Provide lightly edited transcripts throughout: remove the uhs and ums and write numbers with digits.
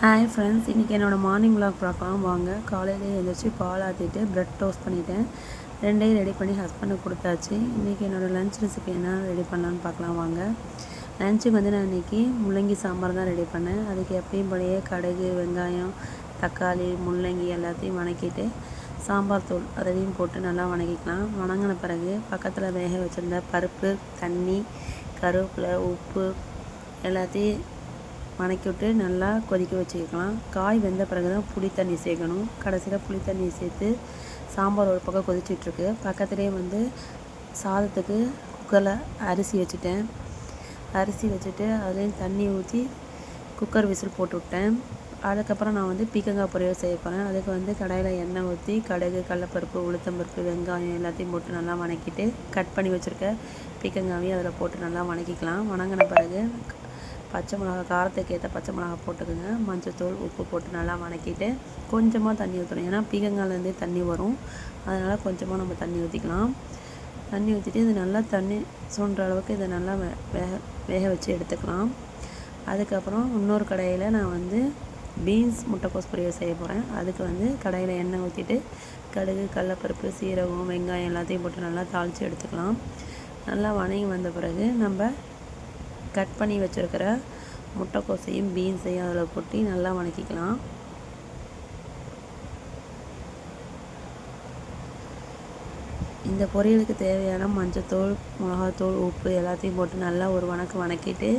Hi friends, இன்றைக்கி என்னோடய morning vlog பார்க்கலாம் வாங்க. காலையிலே எழுந்திரிச்சு பால் ஆற்றிட்டு ப்ரெட் டோஸ்ட் பண்ணிவிட்டேன். ரெண்டையும் ரெடி பண்ணி ஹஸ்பண்டுக்கு கொடுத்தாச்சு. இன்றைக்கி என்னோடய லன்ச் ரெசிபி என்ன ரெடி பண்ணலான்னு பார்க்கலாம் வாங்க. லன்ச்சுக்கு நான் இன்றைக்கி முள்ளங்கி சாம்பார் தான் ரெடி பண்ணேன். அதுக்கு எப்பயும் போலயே கடுகு, வெங்காயம், தக்காளி, முள்ளங்கி எல்லாத்தையும் வணக்கிட்டு சாம்பார் தூள் அதையும் போட்டு நல்லா வணக்கிக்கலாம். வணங்கின பிறகு பக்கத்தில் வேக வச்சுருந்த பருப்பு, தண்ணி, கருவேப்பிலை, உப்பு எல்லாத்தையும் வணக்கி விட்டு நல்லா கொதிக்க வச்சுக்கலாம். காய் வெந்த பிறகு தான் புளி தண்ணி சேர்க்கணும். கடைசியில் புளி தண்ணி சேர்த்து சாம்பார் ஒரு பக்கம் கொதிச்சிட்ருக்கு. பக்கத்துலேயே சாதத்துக்கு குக்கரில் அரிசி வச்சுட்டேன். அரிசி வச்சுட்டு அதுலேயும் தண்ணி ஊற்றி குக்கர் விசில் போட்டு விட்டேன். அதுக்கப்புறம் நான் பீக்கங்காய் பொரியல் செய்ய போகிறேன். அதுக்கு கடாயில் எண்ணெய் ஊற்றி கடுகு, கடலைப்பருப்பு, உளுத்தம்பருப்பு, வெங்காயம் எல்லாத்தையும் போட்டு நல்லா வணக்கிட்டு கட் பண்ணி வச்சுருக்க பீக்கங்காவையும் அதில் போட்டு நல்லா வணக்கிக்கலாம். வணங்கின பிறகு பச்சை மிளகா, காரத்துக்கு ஏற்ற பச்சை மிளகா போட்டுக்கோங்க. மஞ்சள்தூள், உப்பு போட்டு நல்லா வணக்கிட்டு கொஞ்சமாக தண்ணி ஊற்றணும். ஏன்னா பீக்கங்காயிலேருந்தே தண்ணி வரும். அதனால் கொஞ்சமாக நம்ம தண்ணி ஊற்றிக்கலாம். தண்ணி ஊற்றிட்டு இது நல்லா தண்ணி சுண்டுற அளவுக்கு இதை நல்லா வேக வச்சு எடுத்துக்கலாம். அதுக்கப்புறம் இன்னொரு கடாயில் நான் பீன்ஸ் முட்டைக்கோஸ் பொரியல் செய்ய போகிறேன். அதுக்கு கடாயில் எண்ணெய் ஊற்றிட்டு கடுகு, கடலைப்பருப்பு, சீரகம், வெங்காயம் எல்லாத்தையும் போட்டு நல்லா தாளித்து எடுத்துக்கலாம். நல்லா வணங்கி வந்த பிறகு நம்ம கட் பண்ணி வச்சுருக்கிற முட்டைக்கோசையும் பீன்ஸையும் அதில் கொட்டி நல்லா வணக்கிக்கலாம். இந்த பொரியலுக்கு தேவையான மஞ்சள்தூள், மிளகாத்தூள், உப்பு எல்லாத்தையும் போட்டு நல்லா ஒரு வணக்கிட்டு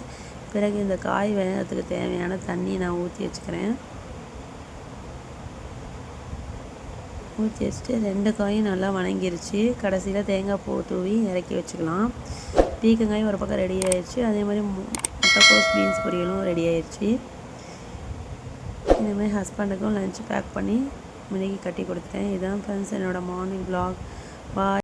பிறகு இந்த காய் வேகத்துக்கு தேவையான தண்ணி நான் ஊற்றி வச்சுக்கிறேன். ஊற்றி வச்சுட்டு 2 காயும் நல்லா வணங்கிருச்சு. கடைசியில் தேங்காய் பூ தூவி இறக்கி வச்சுக்கலாம். பீக்கங்காயும் ஒரு பக்கம் ரெடி ஆயிடுச்சு. அதே மாதிரி முட்டைக்கோஸ் பீன்ஸ் பொரியலும் ரெடி ஆயிடுச்சு. இந்தமாதிரி ஹஸ்பண்டுக்கும் லன்ச் பேக் பண்ணி முன்னாடி கட்டி கொடுத்துட்டேன். இதுதான் ஃப்ரெண்ட்ஸ் என்னோடய மார்னிங் vlog. பாய்.